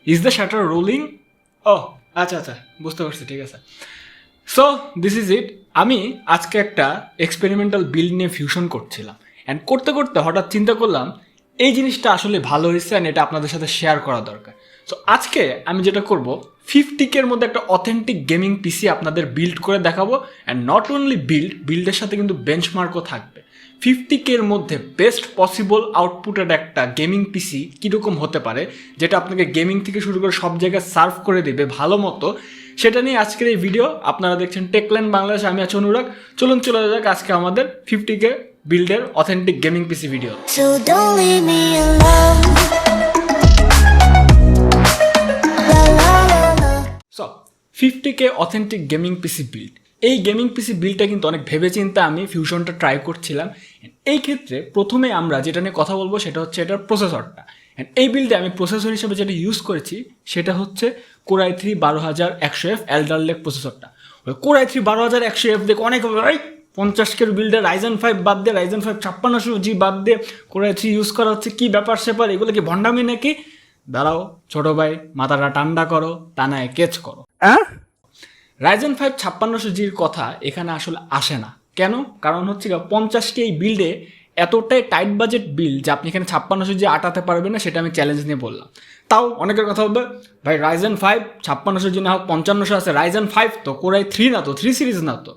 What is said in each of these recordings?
Is the shutter rolling? ও আচ্ছা আচ্ছা, বুঝতে পারছি, ঠিক আছে। So this is it. আমি আজকে একটা এক্সপেরিমেন্টাল বিল্ড নিয়ে ফিউশন করছিলাম, অ্যান্ড করতে করতে হঠাৎ চিন্তা করলাম এই জিনিসটা আসলে ভালো হয়েছে অ্যান্ড এটা আপনাদের সাথে শেয়ার করা দরকার। সো আজকে আমি যেটা করব, 50K মধ্যে একটা অথেন্টিক গেমিং পিসি আপনাদের বিল্ড করে দেখাবো, অ্যান্ড নট অনলি বিল্ডের সাথে কিন্তু বেঞ্চমার্কও থাকবে। 50K মধ্যে বেস্ট পসিবল আউটপুটের একটা গেমিং পিসি কীরকম হতে পারে, যেটা আপনাকে গেমিং থেকে শুরু করে সব জায়গায় সার্ভ করে দেবে ভালো মতো, সেটা নিয়ে আজকের এই ভিডিও। আপনারা দেখছেন টেকল্যান্ড বাংলাদেশ, আমি আছি অনুরাগ। চলুন চলে যাক আজকে আমাদের 50K বিল্ডের authentic gaming PC video. So 50K authentic gaming PC build, এই গেমিং পিসি বিল্ডটা কিন্তু অনেক ভেবেচিন্তে আমি ফিউশনটা ট্রাই করছিলাম। এই ক্ষেত্রে প্রথমে আমরা যেটা নিয়ে কথা বলবো সেটা হচ্ছে এটার প্রসেসরটা। এই বিল্ডে আমি প্রসেসর হিসেবে যেটা ইউজ করেছি সেটা হচ্ছে Core i3 12100F elder lake প্রসেসরটা। ওই Core i3 12100F দেখে অনেক 50K বিল্ডে Ryzen 5 বাদ দিয়ে, Ryzen 5 5600G বাদ দিয়ে Core i3 ইউজ করা হচ্ছে, কি ব্যাপার স্যাপার, এগুলো কি ভণ্ডামি নাকি? দাঁড়াও ছোট ভাই, মাথাটা ঠান্ডা করো, তা নয় কেচ করো। Ryzen 5 5600Gর কথা এখানে আসলে আসে না। কেন? কারণ হচ্ছে 50K এই বিল্ডে এতটাই টাইট বাজেট বিল্ড যে আপনি এখানে 5600G আটাতে পারবেন না, সেটা আমি চ্যালেঞ্জ নিয়ে বললাম। তাও অনেকের কথা বলবে, ভাই Ryzen 5 5600G না হোক 5500 আছে, Ryzen 5 তো Core i3 না তো, 3 সিরিজ না তো।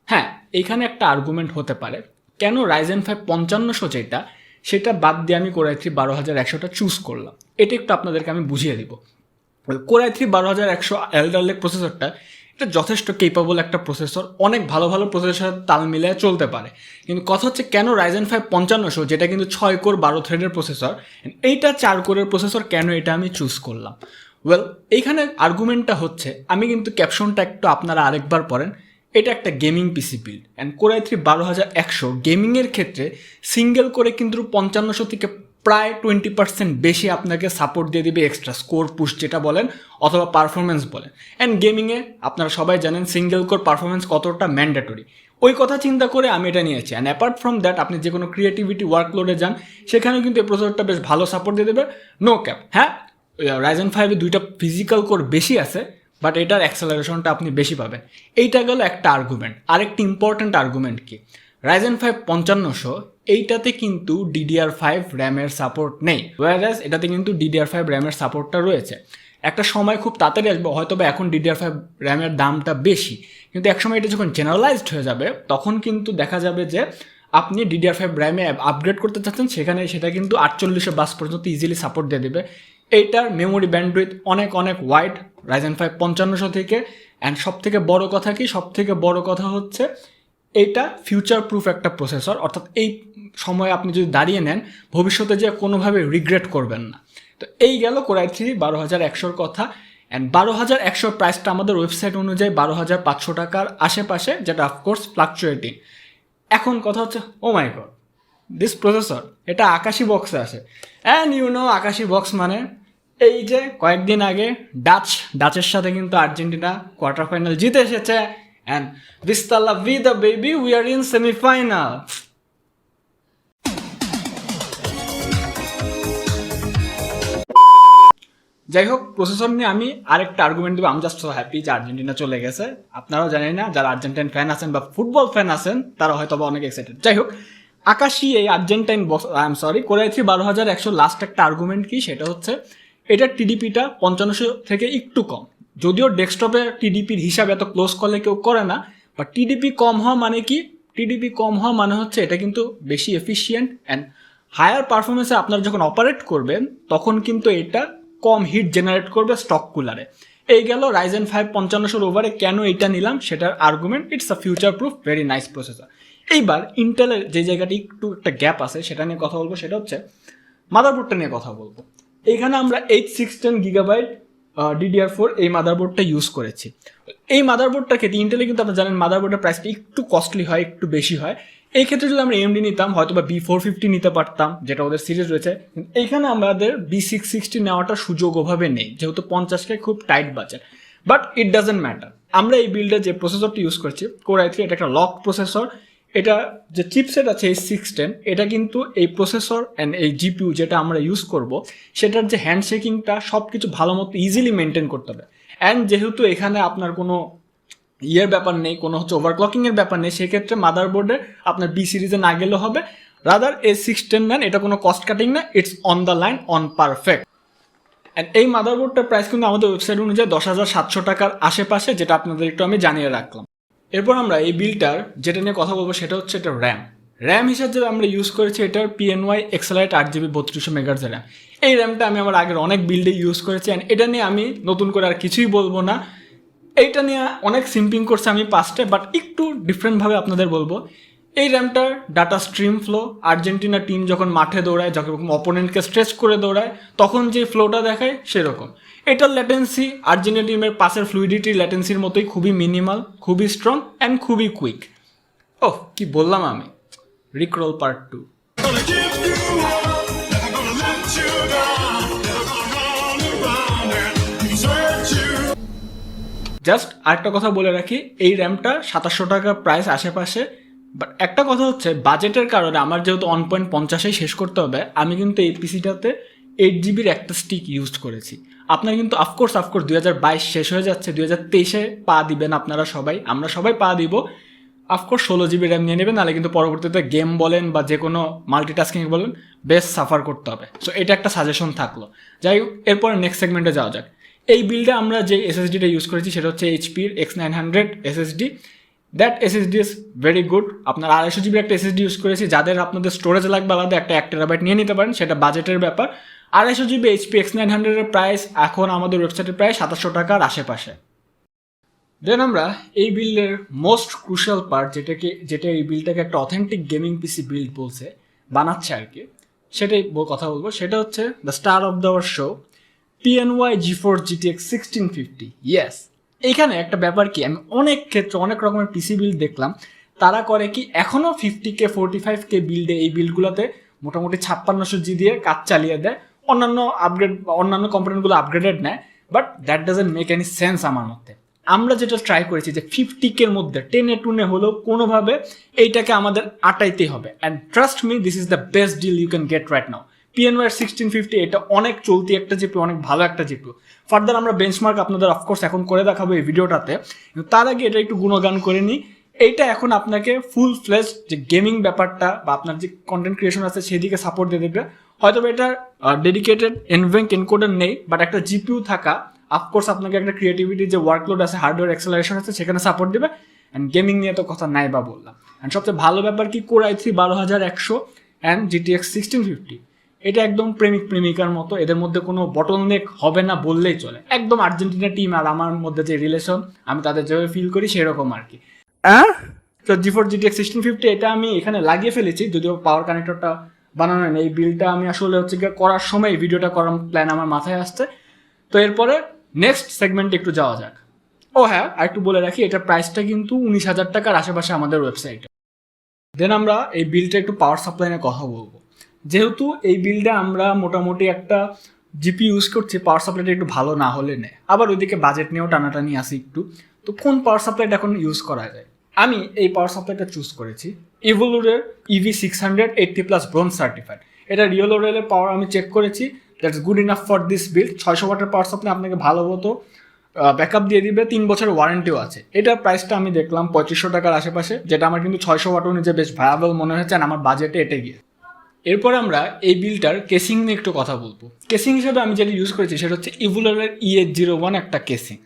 হ্যাঁ, এইখানে একটা আর্গুমেন্ট হতে পারে কেন Ryzen 5 5500 যেটা, সেটা বাদ দিয়ে আমি Core i3 12100টা চুজ করলাম। এটা একটু আপনাদেরকে আমি বুঝিয়ে দিব। Core i3 12100 এলডার লেক প্রসেসরটা এটা যথেষ্ট কেপেবল একটা প্রসেসর, অনেক ভালো ভালো প্রসেসর তাল মিলিয়ে চলতে পারে। কিন্তু কথা হচ্ছে কেন Ryzen 5 5500, যেটা কিন্তু 6 কোর 12 থ্রেডের প্রসেসর, এইটা 4 কোরের প্রসেসর, কেন এটা আমি চুজ করলাম? ওয়েল, এইখানে আর্গুমেন্টটা হচ্ছে, আমি কিন্তু ক্যাপশনটা একটু আপনারা আরেকবার পড়েন, এটা একটা gaming PC build, and Core i3 12100 গেমিংয়ের ক্ষেত্রে সিঙ্গেল করে কিন্তু 5500 থেকে প্রায় 20% বেশি আপনাকে সাপোর্ট দিয়ে দিবে, এক্সট্রা স্কোর পুশ যেটা বলেন অথবা পারফরমেন্স বলেন। অ্যান্ড গেমিংয়ে আপনারা সবাই জানেন সিঙ্গেল কোর পারফরমেন্স কতটা ম্যান্ডেটরি, ওই কথা চিন্তা করে আমি এটা নিয়েছি। অ্যান্ড অ্যাপার্ট ফ্রম দ্যাট, আপনি যে কোনো ক্রিয়েটিভিটি ওয়ার্কলোডে যান সেখানেও কিন্তু এই প্রসেসরটা বেশ ভালো সাপোর্ট দিয়ে দেবে, নো ক্যাপ। হ্যাঁ, Ryzen 5 দুইটা ফিজিক্যাল কোর বেশি আছে, বাট এটার অ্যাক্সেলারেশনটা আপনি বেশি পাবেন। এইটা গেল একটা আর্গুমেন্ট। আরেকটি ইম্পর্ট্যান্ট আর্গুমেন্ট কি, Ryzen 5 5500 এইটাতে কিন্তু DDR5 র্যামের সাপোর্ট নেই, ওয়ারাস এটাতে কিন্তু DDR5 র্যামের সাপোর্টটা রয়েছে। একটা সময় খুব তাড়াতাড়ি আসবে, হয়তো বা এখন DDR5 র্যামের দামটা বেশি, কিন্তু একসময় এটা যখন জেনারেলাইজড হয়ে যাবে তখন কিন্তু দেখা যাবে যে আপনি DDR5 র্যামে আপগ্রেড করতে চাচ্ছেন, সেখানে সেটা কিন্তু 4800 বাস পর্যন্ত ইজিলি সাপোর্ট দিয়ে দেবে। এইটার মেমোরি ব্যান্ডউইথ অনেক অনেক ওয়াইড Ryzen 5 5500 থেকে। অ্যান্ড সবথেকে বড় কথা কি, সবথেকে বড় কথা হচ্ছে এইটা ফিউচার প্রুফ একটা প্রসেসর, অর্থাৎ এই সময়ে আপনি যদি দাঁড়িয়ে নেন ভবিষ্যতে যে কোনোভাবে রিগ্রেট করবেন না। তো এই গেল Core i3 12100 কথা। অ্যান্ড 12100 প্রাইসটা আমাদের ওয়েবসাইট অনুযায়ী 12500 টাকার আশেপাশে, যেটা অফকোর্স ফ্লাকচুয়েটিং। এখন কথা হচ্ছে, ও মাই গড, দিস প্রসেসর এটা আকাশি বক্সে আসে। অ্যান্ড ইউ নো আকাশি বক্স মানে এই যে কয়েকদিন আগে ডাচের সাথে কিন্তু আর্জেন্টিনা কোয়ার্টার ফাইনাল জিতে এসেছে। And Vista la vida baby, we are in semi-final. যাই হোক, প্রসেসর নিয়ে আমি আরেকটা আর্গুমেন্ট দেবো। আমি জাস্ট সো হ্যাপি যে আর্জেন্টিনা চলে গেছে। আপনারাও জানেন না, যারা আর্জেন্টাইন ফ্যান আছেন বা ফুটবল ফ্যান আছেন তারা হয়তো অনেক এক্সাইটেড। যাই হোক, আকাশি এই Argentine box, Core i3 12100 last একটা আর্গুমেন্ট কি, সেটা হচ্ছে এটার টিডিপিটা 5500 থেকে একটু কম। যদিও ডেস্কটপে টিডিপির হিসাব এত ক্লোজ করলে কেউ করে না, বাট টিডিপি কম হওয়া মানে কি, টিডিপি কম হওয়া মানে হচ্ছে এটা কিন্তু বেশি এফিসিয়েন্ট অ্যান্ড হায়ার পারফরমেন্সে আপনারা যখন অপারেট করবেন তখন কিন্তু এটা কম হিট জেনারেট করবে স্টক কুলারে। এই গেল Ryzen 5 5500 ওভারে কেন এটা নিলাম সেটার argument. It's a future proof very nice processor. এইবার ইন্টেলের যে জায়গাটি একটু একটা গ্যাপ আছে সেটা নিয়ে কথা বলবো, সেটা হচ্ছে মাদারবোর্ডটা নিয়ে কথা বলবো। এইখানে আমরা H610 Gigabyte DDR4 এই মাদারবোর্ডটা ইউজ করেছি। এই মাদারবোর্ডটার ক্ষেত্রে ইন্টেলে কিন্তু আপনারা জানেন মাদারবোর্ডের প্রাইসটা একটু কস্টলি হয়, একটু বেশি হয়। এই ক্ষেত্রে যদি আমরা AMD নিতাম হয়তো বা B450 নিতে পারতাম, যেটা ওদের সিরিজ রয়েছে। এইখানে আমাদের B660 নেওয়াটার সুযোগ ওভাবে নেই, যেহেতু 50K খুব tight budget. But it doesn't matter, আমরা এই বিল্ডে যে প্রসেসরটি ইউজ করছি Core i3, এটা একটা লক প্রসেসর। এটা যে চিপসেট আছে H610 এটা কিন্তু এই প্রসেসর অ্যান্ড এই জিপিইউ যেটা আমরা ইউজ করব সেটার যে হ্যান্ডশেকিংটা সব কিছু ভালো মতো ইজিলি মেনটেন করতে হবে। অ্যান্ড যেহেতু এখানে আপনার কোনো ব্যাপার নেই, কোনো ওভারক্লকিংয়ের ব্যাপার নেই, সেক্ষেত্রে মাদারবোর্ডে আপনার বি সিরিজে না গেলেও হবে। রাদার H610 নেন, এটা কোনো কস্ট কাটিং না, it's on the line, on perfect. And এই মাদারবোর্ডটার প্রাইস কিন্তু আমাদের ওয়েবসাইট অনুযায়ী 10,700 টাকার আশেপাশে, যেটা আপনাদের একটু আমি জানিয়ে রাখলাম। এরপর আমরা এই বিলটার যেটা নিয়ে কথা বলবো সেটা হচ্ছে এটা র্যাম হিসাবে আমরা ইউজ করেছি এটার PNY XLR8 8GB 3200 MHz RAM. এই র্যামটা আমি আমার আগের অনেক বিল্ডে ইউজ করেছি, অ্যান্ড এটা নিয়ে আমি নতুন করে আর কিছুই বলবো না। এইটা নিয়ে অনেক সিম্পিং করছে আমি পাস্টে, বাট একটু ডিফারেন্টভাবে আপনাদের বলবো। এই র্যামটার data stream flow, Argentina team যখন মাঠে দৌড়ায়, যখন অপোনেন্টকে স্ট্রেচ করে দৌড়ায়, তখন যে ফ্লোটা দেখায় সেরকম। এটার ল্যাটেন্সি আর্জেন্টিনা টিমের পাসের ফ্লুইডিটি ল্যাটেন্সির মতোই, খুবই মিনিমাল, খুবই স্ট্রং অ্যান্ড খুবই কুইক। ওহ, কি বললাম আমি, রিক্রোল পার্ট 2। জাস্ট আরেকটা কথা বলে রাখি, এই র্যামটা 2700 টাকা প্রাইস আশেপাশে। বাট একটা কথা হচ্ছে, বাজেটের কারণে আমার যেহেতু 1.50 শেষ করতে হবে, আমি কিন্তু এই পিসিটাতে 8GB একটা স্টিক ইউজ করেছি। আপনার কিন্তু অফকোর্স 2022 শেষ হয়ে যাচ্ছে, 2023-এ পা দিবেন আপনারা সবাই, আমরা সবাই পা দিব। অফকোর্স 16GB র্যাম নিয়ে নেবেন, নাহলে কিন্তু পরবর্তীতে গেম বলেন বা যে কোনো মাল্টিটাস্কিং বলেন বেশ সাফার করতে হবে। সো এটা একটা সাজেশন থাকলো। যাই হোক, এরপরে নেক্সট সেগমেন্টে যাওয়া যাক। এই বিল্ডে আমরা যে এসএসডিটা ইউজ করেছি সেটা হচ্ছে এইচপির X900 SSD. That SSD is very good. আপনার 250GB একটা এসএসডি ইউজ করেছি, যাদের আপনাদের স্টোরেজ লাগবে আলাদা একটা 1TB নিয়ে নিতে পারেন, সেটা বাজেটের ব্যাপার। 250GB HP X900 এর প্রাইস এখন আমাদের ওয়েবসাইটে প্রায় 2700 টাকার আশেপাশে। দেন আমরা এই বিল্ডের মোস্ট ক্রুশিয়াল পার্ট, যেটা এই বিল্ডটাকে একটা অথেন্টিক গেমিং পিসি বিল্ড বলছে, বানাচ্ছে আর কি, সেটাই কথা বলবো। সেটা হচ্ছে the star of the show, PNY Gefore GTX 1650। Yes, এইখানে একটা ব্যাপার কি, আমি অনেক ক্ষেত্রে অনেক রকমের পিসি বিল্ড দেখলাম, তারা করে কি এখনও 50K 45K বিল্ডে, এই বিল্ডগুলোতে মোটামুটি 5600G দিয়ে কাজ চালিয়ে দেয়, অন্যান্য কম্পোনেন্টগুলো আপগ্রেডেড নেয়। But that doesn't make any sense আমার মতে। আমরা যেটা ট্রাই করেছি যে 50K মধ্যে টেনে টুনে হলেও কোনোভাবে এইটাকে আমাদের আটাইতেই হবে। And trust me, this is the best deal you can get right now. PNY 1650 এটা অনেক চলতি একটা জিপিউ, অনেক ভালো একটা জিপিউ। ফার্দার আমরা বেঞ্চমার্ক আপনাদের অফকোর্স এখন করে দেখাবো এই ভিডিওটাতে, কিন্তু তার আগে এটা একটু গুণগান করে নিই। এইটা এখন আপনাকে ফুল ফ্লেজ যে গেমিং ব্যাপারটা বা আপনার যে কন্টেন্ট ক্রিয়েশন আছে সেদিকে সাপোর্ট দিয়ে দেবে। হয়তো এটা ডেডিকেটেড এনভেঙ্ক এনকোডার নেই, বাট একটা জিপিউ থাকা অফকোর্স আপনাকে একটা ক্রিয়েটিভিটি যে ওয়ার্কলোড আছে, হার্ডওয়্যার অ্যাক্সেলারেশন আছে, সেখানে সাপোর্ট দেবে। অ্যান্ড গেমিং নিয়ে তো কথা নাই বা বললাম। অ্যান্ড সবচেয়ে ভালো ব্যাপার কি, Core i3 12100 অ্যান্ড GTX 1650, এটা একদম প্রেমিকার মতো, এদের মধ্যে কোনো বটলনেক হবে না বললেই চলে। একদম আর্জেন্টিনা টিম আর আমার মধ্যে যে রিলেশন, আমি তাদের যেভাবে ফিল করি সেরকম আর কি। তো Gefore GTX 1650 এটা আমি এখানে লাগিয়ে ফেলেছি, যদিও পাওয়ার কানেক্টরটা বানানো নেই। এই বিলটা আমি আসলে হচ্ছে গিয়ে করার সময় এই ভিডিওটা করার প্ল্যান আমার মাথায় আসছে। তো এরপরে নেক্সট সেগমেন্টে একটু যাওয়া যাক। ও হ্যাঁ, আর একটু বলে রাখি, এটার প্রাইসটা কিন্তু 19,000 টাকার আশেপাশে আমাদের ওয়েবসাইটে। দেন আমরা এই বিলটা একটু পাওয়ার সাপ্লাই নিয়ে কথা বলবো। যেহেতু এই বিলটা আমরা মোটামুটি একটা জিপি ইউজ করছি, পাওয়ার সাপ্লাইটা একটু ভালো না হলে নেই, আবার ওইদিকে বাজেট নিয়েও টানাটানি আসি একটু। তো কোন পাওয়ার সাপ্লাইটা এখন ইউজ করা যায়, আমি এই পাওয়ার সাপ্লাইটা চুজ করেছি Evolur EV600 80+ ব্রোঞ্জ সার্টিফাইড। এটা রিয়েল রেলের পাওয়ার আমি চেক করেছি, that's good enough for this build. 600 ওয়াটের পাওয়ার সাপ্লাই আপনাকে ভালো মতো ব্যাকআপ দিয়ে দিবে, 3 বছরের ওয়ারেন্টিও আছে। এটার প্রাইসটা আমি দেখলাম 3500 টাকার আশেপাশে, যেটা আমার কিন্তু 600 ওয়াট অনুযায়ী বেশ ভায়াবল মনে হয়েছে আমার বাজেটে এটে গিয়ে। এরপর আমরা এই বিলটার কেসিং নিয়ে একটু কথা বলবো। কেসিং হিসেবে আমি যেটা ইউজ করেছি সেটা হচ্ছে Evolur EH1 একটা কেসিং।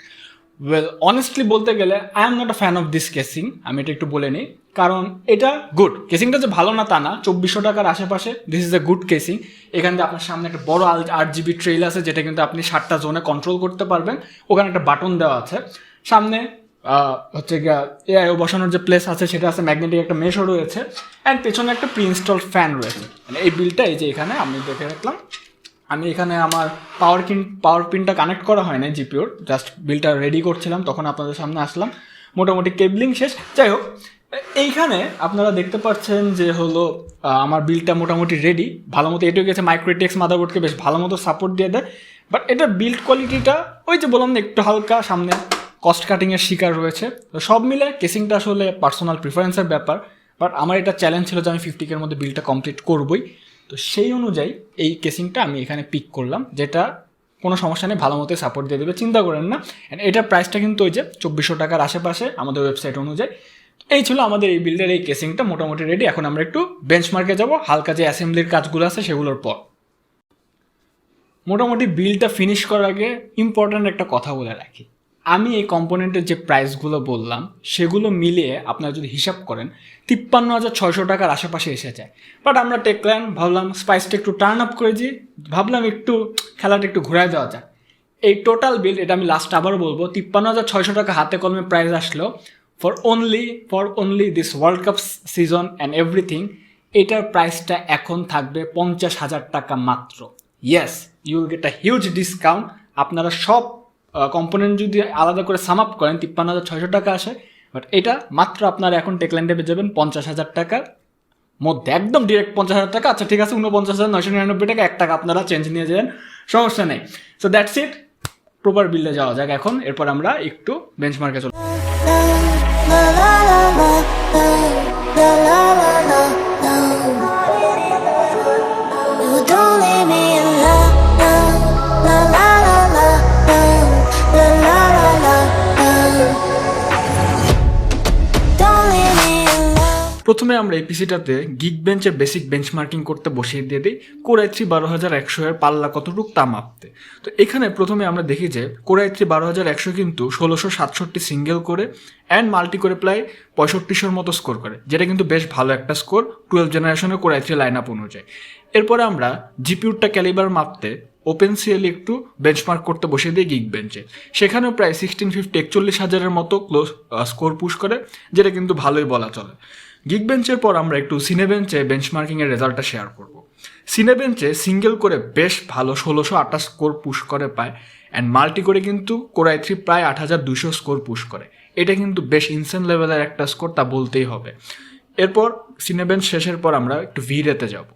ওয়েল অনেস্টলি বলতে গেলে I am not a fan of this casing, আমি এটা একটু বলে নিই। কারণ এটা গুড, কেসিংটা যে ভালো না তা না, 2400 টাকার আশেপাশে this is a good casing. এখান থেকে আপনার সামনে একটা বড় 8GB ট্রেইল আছে, যেটা কিন্তু আপনি 7টা জোনে কন্ট্রোল করতে পারবেন। ওখানে একটা বাটন দেওয়া আছে, সামনে হচ্ছে গিয়া এআইও বসানোর যে প্লেস আছে সেটা আছে, ম্যাগনেটিক একটা মেশও রয়েছে, অ্যান্ড পেছনে একটা প্রি ইনস্টল ফ্যান রয়েছে। মানে এই বিলটা এই যে এখানে আমি দেখে রাখলাম, আমি এখানে আমার পাওয়ার পিনটা কানেক্ট করা হয় না জিপিওর, জাস্ট বিলটা রেডি করছিলাম, তখন আপনাদের সামনে আসলাম। মোটামুটি কেবলিং শেষ। যাই হোক, এইখানে আপনারা দেখতে পাচ্ছেন যে হলো আমার বিলটা মোটামুটি রেডি, ভালো মতো এটাও গেছে। মাইক্রোটেক্স মাদারবোর্ডকে বেশ ভালো মতো সাপোর্ট দিয়ে দেয়, বাট এটার বিল্ড কোয়ালিটিটা ওই যে বললাম না একটু হালকা, সামনে কস্ট কাটিংয়ের শিকার রয়েছে। তো সব মিলে কেসিংটা আসলে পার্সোনাল প্রিফারেন্সের ব্যাপার, বাট আমার এটা চ্যালেঞ্জ ছিল যে আমি 50K মধ্যে বিলটা কমপ্লিট করবই। তো সেই অনুযায়ী এই কেসিংটা আমি এখানে পিক করলাম, যেটা কোনো সমস্যা নেই, ভালো মতো সাপোর্ট দিয়ে দেবে, চিন্তা করেন না। এটার প্রাইসটা কিন্তু ওই যে 2400 টাকার আশেপাশে আমাদের ওয়েবসাইট অনুযায়ী। এই ছিল আমাদের এই বিল্ডের এই কেসিংটা মোটামুটি রেডি। এখন আমরা একটু বেঞ্চমার্কে যাব হালকা যে অ্যাসেম্বলির কাজগুলো আছে সেগুলোর পর। মোটামুটি বিলটা ফিনিশ করার আগে ইম্পর্ট্যান্ট একটা কথা বলে রাখি, আমি এই কম্পোনেন্টের যে প্রাইসগুলো বললাম সেগুলো মিলিয়ে আপনারা যদি হিসাব করেন 53,600 টাকার আশেপাশে এসে যায়। বাট আমরা টেকল্যান্ড ভাবলাম স্পাইসটা একটু টার্ন আপ করে দিই, ভাবলাম একটু খেলাটা একটু ঘুরায় দেওয়া যায়। এই টোটাল বিল, এটা আমি লাস্ট আবার বলবো, 53,600 টাকা হাতে কলমে প্রাইস আসলো for only this world cup season and everything. এটার প্রাইসটা এখন থাকবে 50,000 টাকা মাত্র। Yes, you will get a huge discount. আপনারা সব কম্পোনেন্ট যদি আলাদা করে সাম আপ করেন 53,600 টাকা আসে, বাট এটা মাত্র আপনারা এখন টেকল্যান্ডে পেয়ে যাবেন 50,000 টাকার মধ্যে, একদম ডিরেক্ট 50,000 টাকা। আচ্ছা ঠিক আছে, 49,999 টাকা, 1 টাকা আপনারা চেঞ্জ নিয়ে যাবেন, সমস্যা নেই। সো দ্যাটস ইট, প্রপার বিলে যাওয়া যাক এখন। এরপর আমরা একটু বেঞ্চমার্কে চলে। প্রথমে আমরা এই পিসিটাতে গিগবেঞ্চের বেসিক বেঞ্চমার্কিং করতে বসিয়ে দিয়ে দিই কোর i3 12100 এর পাল্লা কতটুক তা মাপতে। তো এখানে প্রথমে আমরা দেখি যে কোর i3 12100 কিন্তু 1667 সিঙ্গেল করে অ্যান্ড মাল্টি করে প্রায় 6500 মতো স্কোর করে, যেটা কিন্তু বেশ ভালো একটা স্কোর 12 জেনারেশনের কোর i3 লাইন আপ অনুযায়ী। এরপরে আমরা জিপিউরটা ক্যালিবার মাপতে ওপেনসিএল একটু বেঞ্চমার্ক করতে বসিয়ে দিই গিগবেঞ্চে, সেখানেও প্রায় 1650 41,000-এর মতো ক্লোজ স্কোর পুশ করে, যেটা কিন্তু ভালোই বলা চলে। গিগবেঞ্চের পর আমরা একটু সিনেবেঞ্চে বেঞ্চমার্কিংয়ের রেজাল্টটা শেয়ার করব। সিনেবেঞ্চে সিঙ্গেল করে বেশ ভালো 1628 স্কোর পুশ করে পায় অ্যান্ড মাল্টি করে কিন্তু কোর i3 প্রায় 8200 স্কোর পুশ করে। এটা কিন্তু বেশ ইনসেন লেভেলের একটা স্কোর, তা বলতেই হবে। এরপর সিনেবেঞ্চ শেষের পর আমরা একটু ভিরেতে যাব।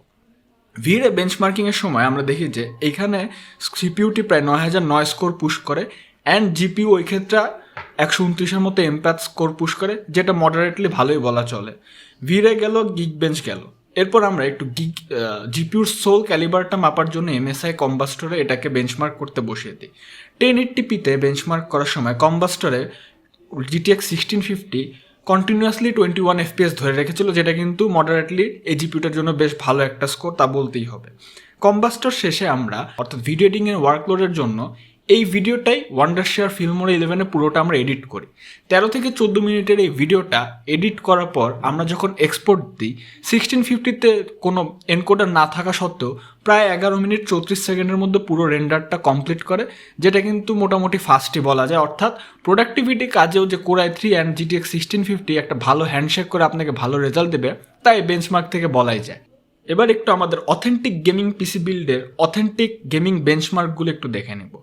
ভিরে বেঞ্চমার্কিংয়ের সময় আমরা দেখি যে এখানে সিপিউটি প্রায় 9009 স্কোর পুশ করে অ্যান্ড জিপিউ ওই ক্ষেত্রে 129-এর মতো এমপ্যাথ স্কোর পুশ করে, যেটা মডারেটলি ভালোই বলা চলে। ভিরে গেল, গিগবেঞ্চ গেল। এরপর আমরা একটু জিপিউর সোল ক্যালিবারটা মাপার জন্য এমএসআই কম্বাস্টরে এটাকে বেঞ্চমার্ক করতে বসিয়ে দিই। 1080p-তে বেঞ্চমার্ক করার সময় কম্বাস্টরে GTX 1650 কন্টিনিউয়াসলি 21 FPS ধরে রেখেছিল, যেটা কিন্তু মডারেটলি এই জিপিউটার জন্য বেশ ভালো একটা স্কোর, তা বলতেই হবে। কম্বাস্টর শেষে আমরা অর্থাৎ ভিডিও এডিটিংয়ের ওয়ার্কলোডের জন্য এই ভিডিওটাই ওয়ান্ডারশেয়ার ফিল্মোরা 11-এ পুরোটা আমরা এডিট করি। 13 থেকে 14 মিনিটের এই ভিডিওটা এডিট করার পর আমরা যখন এক্সপোর্ট দিই 1650-তে কোনো এনকোডার না থাকা সত্ত্বেও প্রায় 11 মিনিট 34 সেকেন্ডের মধ্যে পুরো রেন্ডারটা কমপ্লিট করে, যেটা কিন্তু মোটামুটি ফাস্টই বলা যায়। অর্থাৎ প্রোডাক্টিভিটি কাজেও যে কোর i3 অ্যান্ড GTX 1650 একটা ভালো হ্যান্ডশেক করে আপনাকে ভালো রেজাল্ট দেবে, তাই বেঞ্চমার্ক থেকে বলাই যায়। এবার একটু আমাদের অথেন্টিক গেমিং পিসি বিল্ডের অথেন্টিক গেমিং বেঞ্চমার্কগুলো একটু দেখে নেব।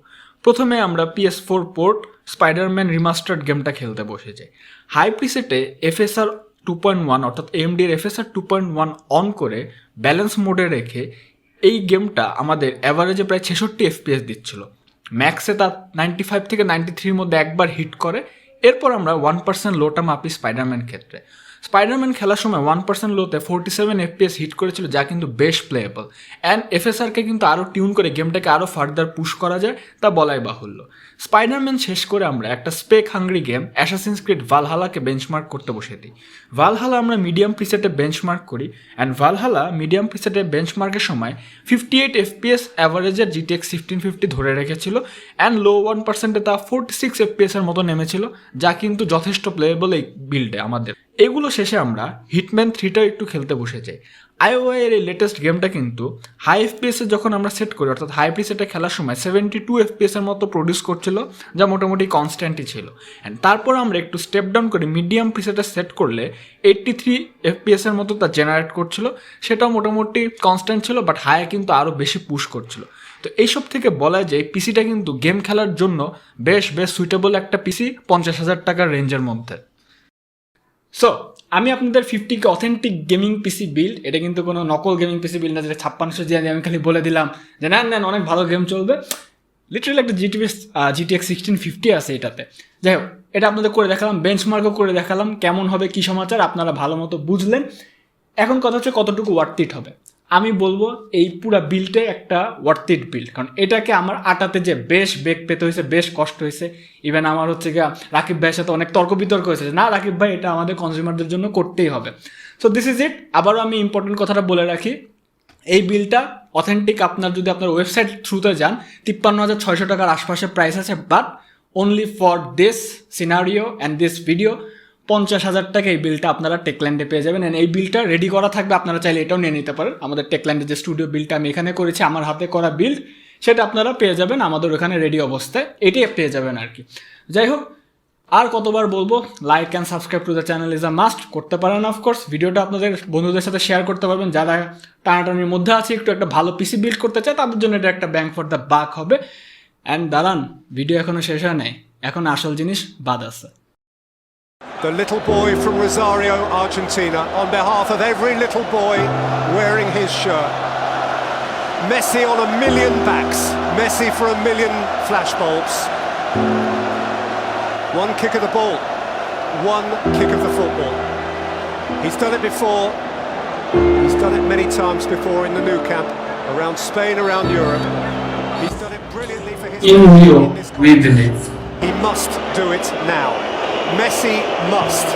প্রথমে আমরা PS4 পোর্ট স্পাইডারম্যান রিমাস্টার্ড গেমটা খেলতে বসে যাই। হাই প্রিসেটে FSR 2.1 অর্থাৎ AMD-এর FSR 2.1 অন করে ব্যালেন্স মোডে রেখে এই গেমটা আমাদের অ্যাভারেজে প্রায় 66 FPS দিচ্ছিল। ম্যাক্সে তার 95 থেকে 93-র মধ্যে একবার হিট করে। এরপর আমরা 1% লোটা মাপি স্পাইডারম্যান ক্ষেত্রে। স্পাইডারম্যান খেলার সময় 1% লোতে 47 FPS হিট করেছিল, যা কিন্তু বেশ প্লেয়েবল অ্যান্ড FSR-কে কিন্তু আরও টিউন করে গেমটাকে আরও ফার্দার পুশ করা যায়, তা বলাই বাহুল্য। স্পাইডারম্যান শেষ করে আমরা একটা spec hungry game Assassin's Creed ভালহালাকে বেঞ্চমার্ক করতে বসে দিই। ভালহালা আমরা মিডিয়াম প্রিসেটে বেঞ্চমার্ক করি অ্যান্ড ভালহালা মিডিয়াম প্রিসেটে বেঞ্চমার্কের সময় 58 FPS অ্যাভারেজের GTX 1550 ধরে রেখেছিল অ্যান্ড লো 1%-এ তা 46 FPS-এর মতো নেমেছিল, যা কিন্তু যথেষ্ট প্লেয়েবল এই বিল্ডে আমাদের। এগুলো শেষে আমরা হিটম্যান 3টাও একটু খেলতে বসে যাই। আইওআই এর এই লেটেস্ট গেমটা কিন্তু হাই এফপিএসে যখন আমরা সেট করি অর্থাৎ হাই প্রিসেটে খেলার সময় 72 FPS-এর মতো প্রডিউস করছিল, যা মোটামুটি কনস্ট্যান্টই ছিল। অ্যান্ড তারপর আমরা একটু স্টেপ ডাউন করে মিডিয়াম প্রিসেটে সেট করলে 83 FPS-এর মতো তা জেনারেট করছিল, সেটাও মোটামুটি কনস্ট্যান্ট ছিল, বাট হাইয়ে কিন্তু আরও বেশি পুশ করছিল। তো এইসব থেকে বলা যায় পিসিটা কিন্তু গেম খেলার জন্য বেশ সুইটেবল একটা পিসি 50,000 টাকার রেঞ্জের মধ্যে। সো আমি আপনাদের 50K authentic gaming PC build, এটা কিন্তু কোনো নকল গেমিং পিসি বিল্ড না যেটা 5600 দিয়ে আমি খালি বলে দিলাম যে না অনেক ভালো গেম চলবে। লিটারালি একটা GTX 1650 আছে এটাতে। যাই হোক, এটা আপনাদের করে দেখালাম, বেঞ্চমার্কও করে দেখালাম কেমন হবে কী সমাচার, আপনারা ভালো মতো বুঝলেন। এখন কথা হচ্ছে কতটুকু ওয়ার্থ ইট হবে। আমি বলবো এই পুরো বিলটাই একটা ওয়ার্থ ইট বিল, কারণ এটাকে আমার আটাতে যে বেশ বেগ পেতে হয়েছে, বেশ কষ্ট হয়েছে। ইভেন আমার হচ্ছে গিয়ে রাকিব ভাইয়ের সাথে অনেক তর্ক বিতর্ক হয়েছে, না রাকিব ভাই এটা আমাদের কনজিউমারদের জন্য করতেই হবে। সো দিস ইজ ইট। আবারও আমি ইম্পর্টেন্ট কথাটা বলে রাখি, এই বিলটা অথেন্টিক আপনার যদি আপনার ওয়েবসাইট থ্রুতে যান 53,600 টাকার আশপাশে প্রাইস আছে, but only for this scenario and this video 50,000 টাকা এই বিলটা আপনারা টেকল্যান্ডে পেয়ে যাবেন। অ্যান্ড এই বিলটা রেডি করা থাকবে, আপনারা চাইলে এটাও নিয়ে নিতে পারেন। আমাদের টেকল্যান্ডের যে স্টুডিও বিলটা আমি এখানে করেছি, আমার হাতে করা বিল্ড, সেটা আপনারা পেয়ে যাবেন আমাদের ওখানে রেডি অবস্থায়, এটাই পেয়ে যাবেন আর কি। যাই হোক, আর কতবার বলবো, like and subscribe to the channel is a must. করতে পারেন অফকোর্স, ভিডিওটা আপনাদের বন্ধুদের সাথে শেয়ার করতে পারবেন, যারা টানাটানির মধ্যে আছে, একটু একটা ভালো পিসি বিল্ড করতে চায়, তাদের জন্য এটা একটা ব্যাং ফর দ্য বাক হবে। অ্যান্ড দাঁড়ান, ভিডিও এখনও শেষ হয় নাই, এখন আসল জিনিস বাদ আছে। The little boy from Rosario, Argentina, on behalf of every little boy wearing his shirt. Messi on a million backs, Messi for a million flashbulbs. One kick of the ball, one kick of the football. He's done it before, he's done it many times before in the Nou Camp, around Spain, around Europe. He's done it brilliantly for his team. He must do it now. Messi must.